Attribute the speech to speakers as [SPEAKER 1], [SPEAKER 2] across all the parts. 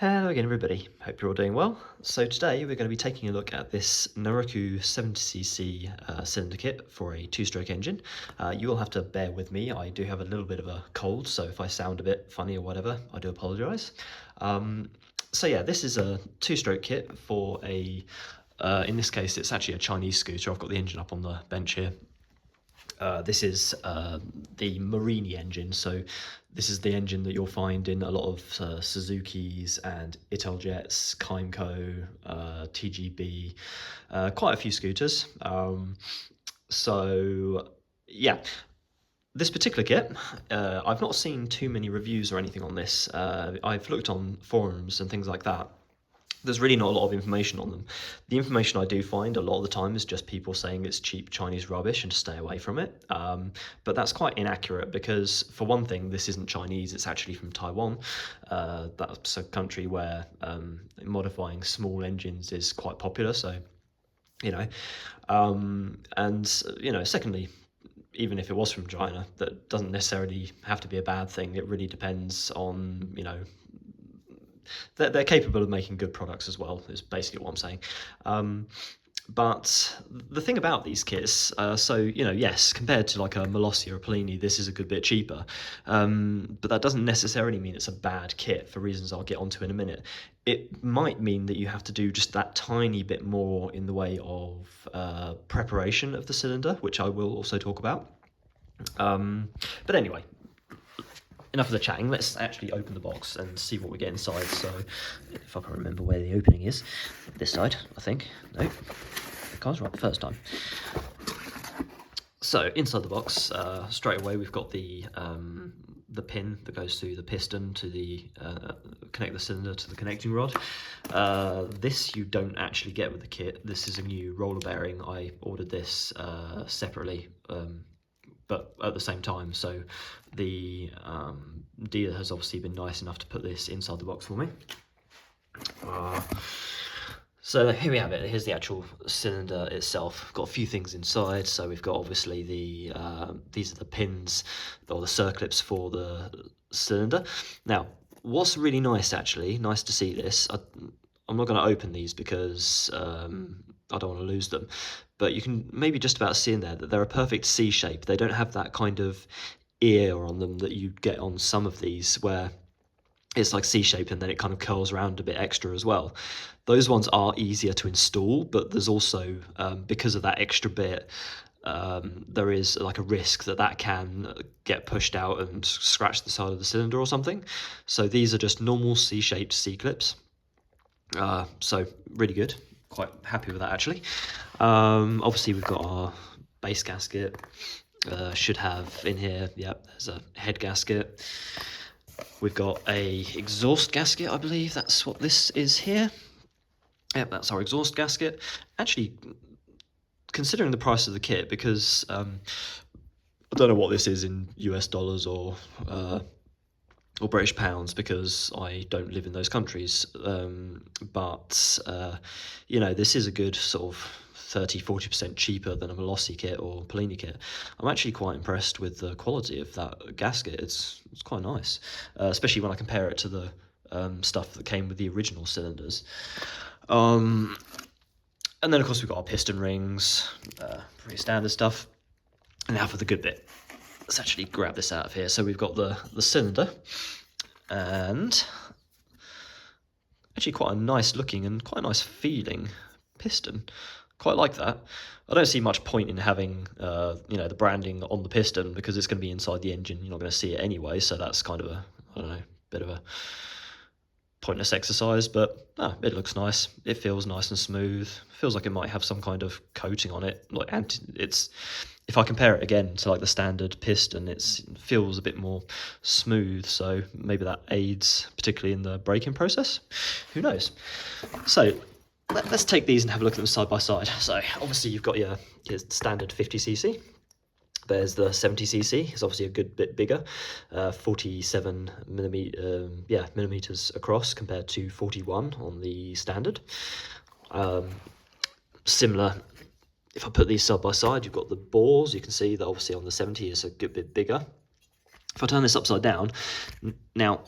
[SPEAKER 1] Hello again everybody, hope you're all doing well. So today we're going to be taking a look at this Naraku 70cc cylinder kit for a two-stroke engine. You will have to bear with me, I do have a little bit of a cold, so if I sound a bit funny or whatever, I do apologise. So yeah, this is a two-stroke kit for a, in this case it's actually a Chinese scooter. I've got the engine up on the bench here. This is the Morini engine, so this is the engine that you'll find in a lot of Suzuki's and Italjets, Kaimco, TGB, quite a few scooters. So yeah, this particular kit, I've not seen too many reviews or anything on this. I've looked on forums and things like that. There's really not a lot of information on them. The information I do find a lot of the time is just people saying it's cheap Chinese rubbish and to stay away from it. But that's quite inaccurate because, for one thing, this isn't Chinese, it's actually from Taiwan. That's a country where modifying small engines is quite popular, so, you know. Secondly, even if it was from China, that doesn't necessarily have to be a bad thing. It really depends on, they're capable of making good products as well, is basically what I'm saying. But the thing about these kits, yes, compared to like a Molossi or a Polini, this is a good bit cheaper. But that doesn't necessarily mean it's a bad kit for reasons I'll get onto in a minute. It might mean that you have to do just that tiny bit more in the way of preparation of the cylinder, which I will also talk about. But anyway, enough of the chatting, let's actually open the box and see what we get inside. So, if I can remember where the opening is, this side, I think. No, I was right the first time. So, inside the box, straight away we've got the pin that goes through the piston to the connect the cylinder to the connecting rod. This you don't actually get with the kit. This is a new roller bearing. I ordered this separately, but at the same time, so the dealer has obviously been nice enough to put this inside the box for me. So here we have it. Here's the actual cylinder itself. Got a few things inside. So we've got obviously these are the pins or the circlips for the cylinder. Now, what's really nice, actually, nice to see this. I'm not going to open these because I don't want to lose them, but you can maybe just about see in there that they're a perfect C shape. They don't have that kind of ear on them that you get on some of these where it's like C-shaped and then it kind of curls around a bit extra as well. Those ones are easier to install, but there's also, because of that extra bit, there is like a risk that can get pushed out and scratch the side of the cylinder or something. So these are just normal C-shaped C-clips. So really good, quite happy with that actually. Obviously we've got our base gasket, should have in here, yep, there's a head gasket. We've got a exhaust gasket, I believe that's what this is here. Yep, that's our exhaust gasket. Actually, considering the price of the kit, because I don't know what this is in US dollars or British pounds because I don't live in those countries, but this is a good sort of 30-40% cheaper than a Molossi kit or Polini kit. I'm actually quite impressed with the quality of that gasket. It's quite nice, especially when I compare it to the stuff that came with the original cylinders. And then of course we've got our piston rings, pretty standard stuff. And now for the good bit. Let's actually grab this out of here. So we've got the cylinder, and actually quite a nice looking and quite a nice feeling piston. Quite like that. I don't see much point in having the branding on the piston because it's going to be inside the engine. You're not going to see it anyway, so that's kind of a, I don't know, bit of a pointless exercise, but it looks nice. It feels nice and smooth. Feels like it might have some kind of coating on it. If I compare it again to like the standard piston, it feels a bit more smooth, so maybe that aids particularly in the braking process. Who knows? So let's take these and have a look at them side by side. So obviously you've got your standard 50cc. There's the 70cc. It's obviously a good bit bigger, 47 millimeters across compared to 41 on the standard. Similar. If I put these side by side, you've got the bores. You can see that obviously on the 70 is a good bit bigger. If I turn this upside down, now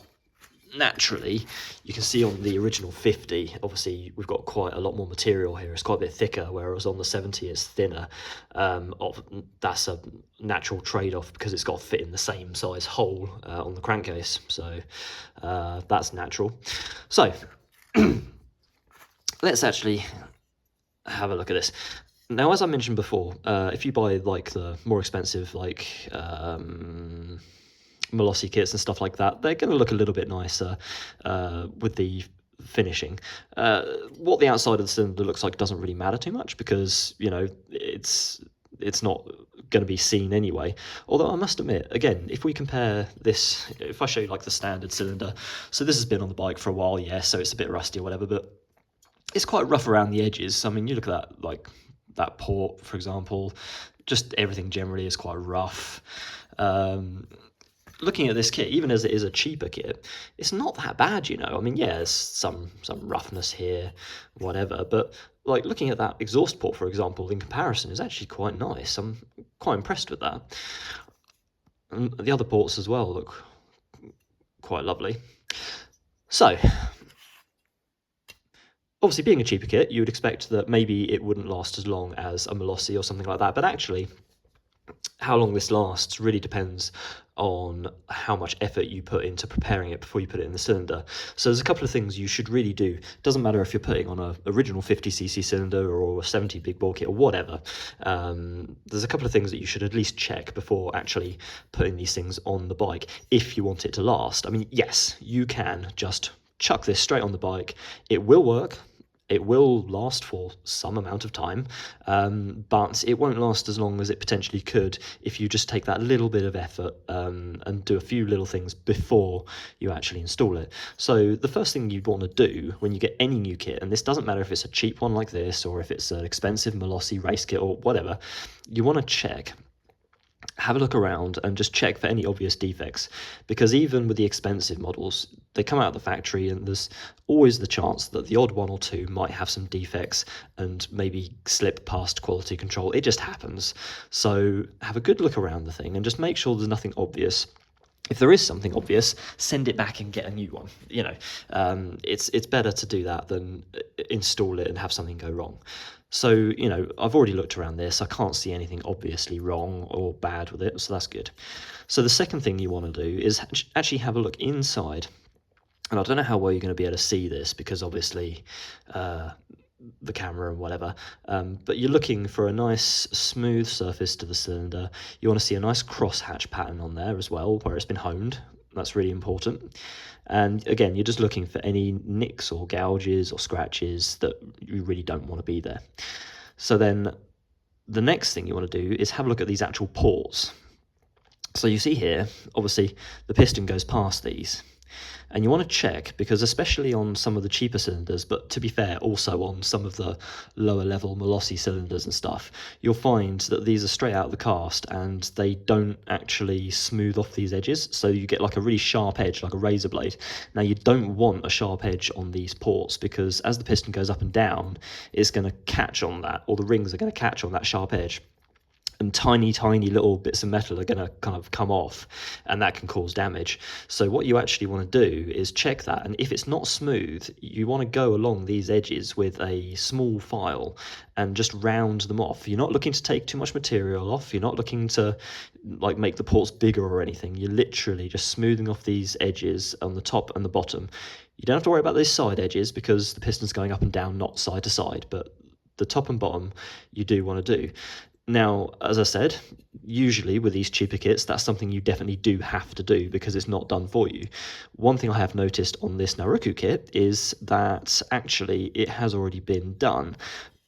[SPEAKER 1] naturally, you can see on the original 50, obviously we've got quite a lot more material here. It's quite a bit thicker, whereas on the 70 it's thinner. That's a natural trade-off because it's got to fit in the same size hole on the crankcase. So that's natural. So let's actually have a look at this. Now, as I mentioned before, if you buy like the more expensive like Molossi kits and stuff like that, they're going to look a little bit nicer with the finishing. What the outside of the cylinder looks like doesn't really matter too much because, you know, it's not going to be seen anyway. Although I must admit, again, if we compare this, if I show you like the standard cylinder, so this has been on the bike for a while, yes, so it's a bit rusty or whatever, but it's quite rough around the edges. I mean, you look at that, like that port, for example, just everything generally is quite rough. Looking at this kit, even as it is a cheaper kit, it's not that bad, you know. I mean, yeah, there's some roughness here, whatever, but like looking at that exhaust port, for example, in comparison, is actually quite nice. I'm quite impressed with that. And the other ports as well look quite lovely. So, obviously, being a cheaper kit, you would expect that maybe it wouldn't last as long as a Molossi or something like that, but actually, how long this lasts really depends on how much effort you put into preparing it before you put it in the cylinder. So there's a couple of things you should really do. Doesn't matter if you're putting on an original 50cc cylinder or a 70 big bore kit or whatever. There's a couple of things that you should at least check before actually putting these things on the bike if you want it to last. I mean, yes, you can just chuck this straight on the bike. It will work. It will last for some amount of time, but it won't last as long as it potentially could if you just take that little bit of effort and do a few little things before you actually install it. So the first thing you'd want to do when you get any new kit, and this doesn't matter if it's a cheap one like this or if it's an expensive Molossi race kit or whatever, you want to have a look around and just check for any obvious defects, because even with the expensive models, they come out of the factory and there's always the chance that the odd one or two might have some defects and maybe slip past quality control. It just happens. So have a good look around the thing and just make sure there's nothing obvious. If there is something obvious, send it back and get a new one. You know, it's better to do that than install it and have something go wrong. So, you know, I've already looked around this. I can't see anything obviously wrong or bad with it, so that's good. So the second thing you want to do is actually have a look inside. And I don't know how well you're going to be able to see this because obviously the camera and whatever, but you're looking for a nice smooth surface to the cylinder. You want to see a nice crosshatch pattern on there as well where it's been honed. That's really important. And again, you're just looking for any nicks or gouges or scratches that you really don't want to be there. So then the next thing you want to do is have a look at these actual ports. So you see here, obviously the piston goes past these. And you want to check, because especially on some of the cheaper cylinders, but to be fair, also on some of the lower level Molossi cylinders and stuff, you'll find that these are straight out of the cast and they don't actually smooth off these edges. So you get like a really sharp edge, like a razor blade. Now you don't want a sharp edge on these ports because as the piston goes up and down, it's going to catch on that, or the rings are going to catch on that sharp edge. And tiny little bits of metal are going to kind of come off, and that can cause damage. So what you actually want to do is check that, and if it's not smooth, you want to go along these edges with a small file and just round them off. You're not looking to take too much material off. You're not looking to like make the ports bigger or anything. You're literally just smoothing off these edges on the top and the bottom. You don't have to worry about those side edges because the piston's going up and down, not side to side, but the top and bottom you do want to do. Now, as I said, usually with these cheaper kits, that's something you definitely do have to do because it's not done for you. One thing I have noticed on this Naraku kit is that actually it has already been done,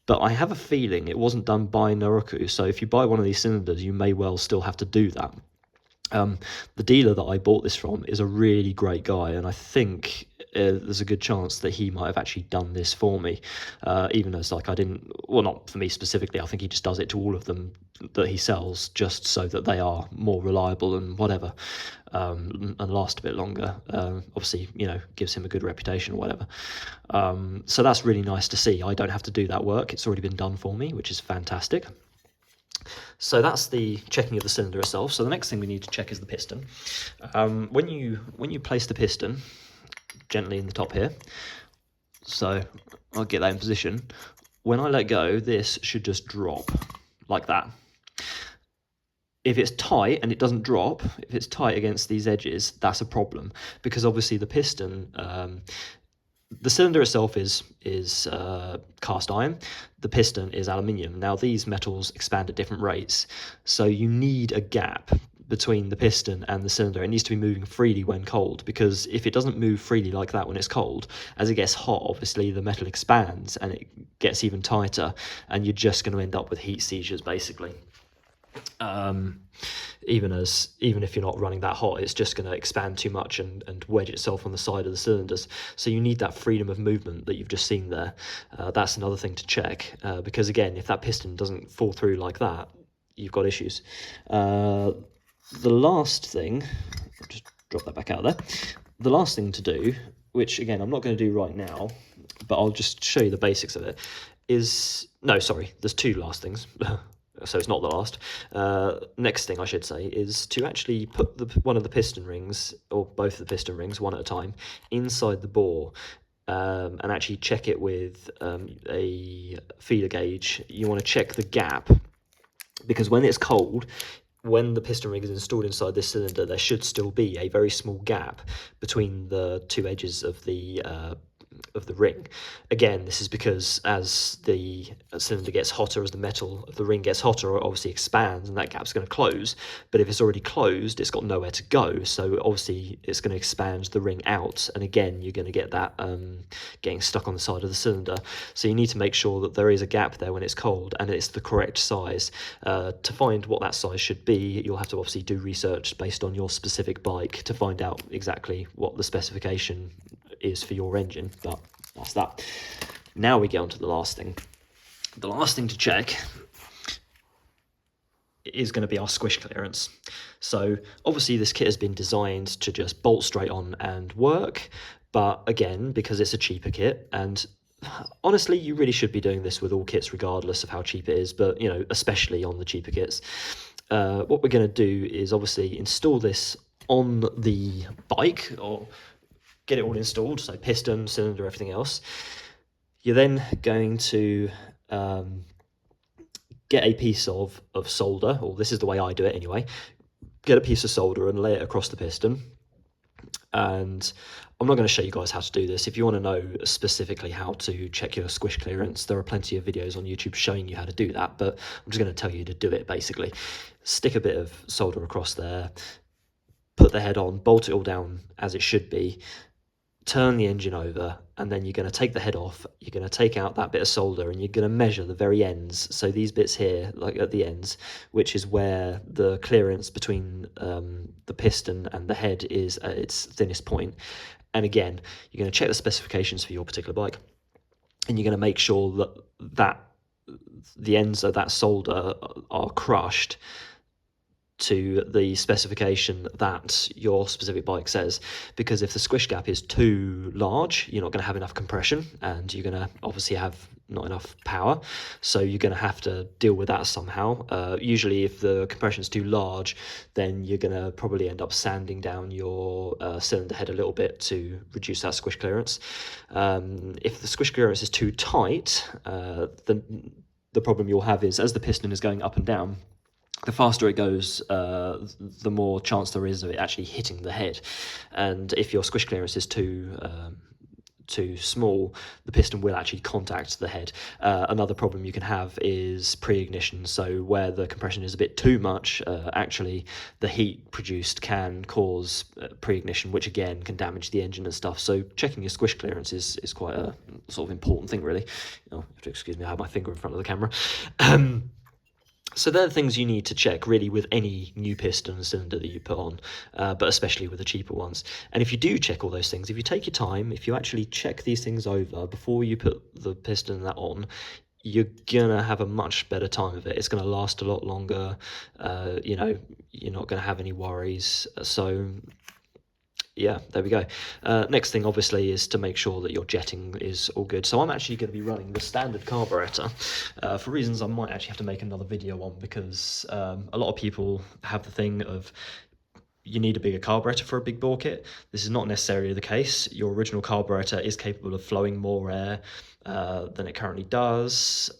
[SPEAKER 1] but I have a feeling it wasn't done by Naraku. So if you buy one of these cylinders, you may well still have to do that. The dealer that I bought this from is a really great guy, and I think there's a good chance that he might have actually done this for me, even as like I didn't, well, not for me specifically. I think he just does it to all of them that he sells just so that they are more reliable and whatever, and last a bit longer. Obviously, you know, gives him a good reputation or whatever. So that's really nice to see. I don't have to do that work. It's already been done for me, which is fantastic. So that's the checking of the cylinder itself. So the next thing we need to check is the piston. When you place the piston, gently in the top here. So I'll get that in position. When I let go, this should just drop like that. If it's tight and it doesn't drop, if it's tight against these edges, that's a problem, because obviously the piston, the cylinder itself is cast iron, the piston is aluminium. Now these metals expand at different rates, so you need a gap between the piston and the cylinder. It needs to be moving freely when cold, because if it doesn't move freely like that when it's cold, as it gets hot, obviously the metal expands and it gets even tighter, and you're just going to end up with heat seizures basically. Even if you're not running that hot, it's just going to expand too much and wedge itself on the side of the cylinders. So you need that freedom of movement that you've just seen there. That's another thing to check, because again, if that piston doesn't fall through like that, you've got issues. The last thing, I'll just drop that back out there. The last thing to do, which again I'm not going to do right now, but I'll just show you the basics of it, is, no, sorry, there's two last things. So it's not the last. Next thing I should say is to actually put one of the piston rings, or both of the piston rings, one at a time, inside the bore, and actually check it with a feeler gauge. You want to check the gap, because when it's cold, when the piston ring is installed inside this cylinder, there should still be a very small gap between the two edges of the ring. Again, this is because as the cylinder gets hotter, as the metal of the ring gets hotter, it obviously expands and that gap's going to close. But if it's already closed, it's got nowhere to go, so obviously it's going to expand the ring out, and again you're going to get that getting stuck on the side of the cylinder. So you need to make sure that there is a gap there when it's cold and it's the correct size. To find what that size should be, you'll have to obviously do research based on your specific bike to find out exactly what the specification is for your engine, but that's that. Now we get on to the last thing. The last thing to check is going to be our squish clearance. So obviously this kit has been designed to just bolt straight on and work, but again, because it's a cheaper kit, and honestly you really should be doing this with all kits regardless of how cheap it is, but you know, especially on the cheaper kits, what we're going to do is obviously install this on the bike, or get it all installed, so piston, cylinder, everything else. You're then going to get a piece of solder, or this is the way I do it anyway. Get a piece of solder and lay it across the piston. And I'm not going to show you guys how to do this. If you want to know specifically how to check your squish clearance, there are plenty of videos on YouTube showing you how to do that, but I'm just going to tell you to do it basically. Stick a bit of solder across there, put the head on, bolt it all down as it should be, turn the engine over, and then you're going to take the head off, you're going to take out that bit of solder, and you're going to measure the very ends. So these bits here, like at the ends, which is where the clearance between the piston and the head is at its thinnest point. And again, you're going to check the specifications for your particular bike, and you're going to make sure that the ends of that solder are crushed to the specification that your specific bike says, because if the squish gap is too large, you're not going to have enough compression, and you're going to obviously have not enough power, so you're going to have to deal with that somehow. Usually if the compression is too large, then you're going to probably end up sanding down your cylinder head a little bit to reduce that squish clearance. If the squish clearance is too tight, then the problem you'll have is, as the piston is going up and down, the faster it goes, the more chance there is of it actually hitting the head. And if your squish clearance is too small, the piston will actually contact the head. Another problem you can have is pre-ignition. So where the compression is a bit too much, actually the heat produced can cause pre-ignition, which again can damage the engine and stuff. So checking your squish clearance is quite a sort of important thing, really. You have to excuse me, I have my finger in front of the camera. So they're the things you need to check really with any new piston and cylinder that you put on, but especially with the cheaper ones. And if you do check all those things, if you take your time, if you actually check these things over before you put the piston and that on, you're gonna have a much better time of it. It's gonna last a lot longer. You know, you're not gonna have any worries. So yeah, there we go. Next thing obviously is to make sure that your jetting is all good. So I'm actually going to be running the standard carburetor for reasons I might actually have to make another video on, because a lot of people have the thing of you need a bigger carburetor for a big bore kit. This is not necessarily the case. Your original carburetor is capable of flowing more air than it currently does.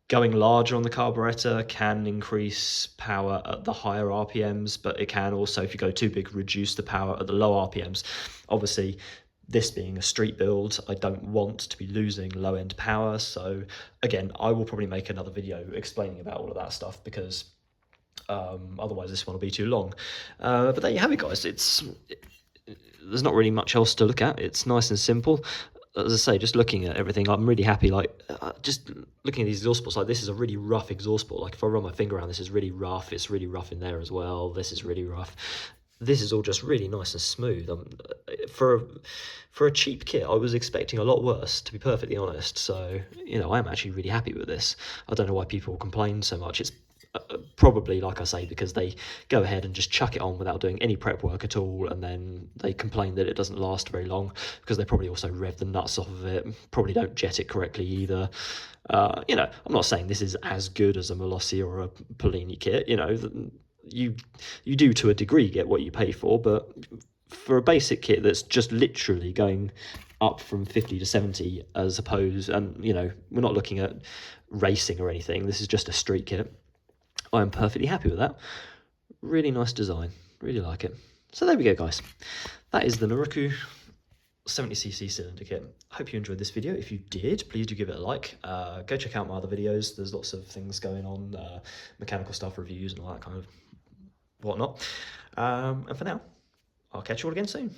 [SPEAKER 1] Going larger on the carburetor can increase power at the higher RPMs, but it can also, if you go too big, reduce the power at the low RPMs. Obviously, this being a street build, I don't want to be losing low-end power. So again, I will probably make another video explaining about all of that stuff, because otherwise this one will be too long. But there you have it, guys. There's not really much else to look at. It's nice and simple. As I say, just looking at everything, I'm really happy. Like, just looking at these exhaust ports, like, this is a really rough exhaust port. Like, if I run my finger around, this is really rough. It's really rough in there as well. This is really rough. This is all just really nice and smooth. For a cheap kit, I was expecting a lot worse, to be perfectly honest. So, you know, I'm actually really happy with this. I don't know why people complain so much. It's probably, like I say, because they go ahead and just chuck it on without doing any prep work at all, and then they complain that it doesn't last very long, because they probably also rev the nuts off of it, probably don't jet it correctly either. You know, I'm not saying this is as good as a Molossi or a Polini kit. You know, you do to a degree get what you pay for, but for a basic kit that's just literally going up from 50 to 70, as opposed, and you know, we're not looking at racing or anything, this is just a street kit, I'm perfectly happy with that. Really nice design, really like it. So there we go, guys. That is the Naraku 70cc cylinder kit. Hope you enjoyed this video. If you did, please do give it a like. Go check out my other videos. There's lots of things going on, mechanical stuff, reviews, and all that kind of whatnot. And for now, I'll catch you all again soon.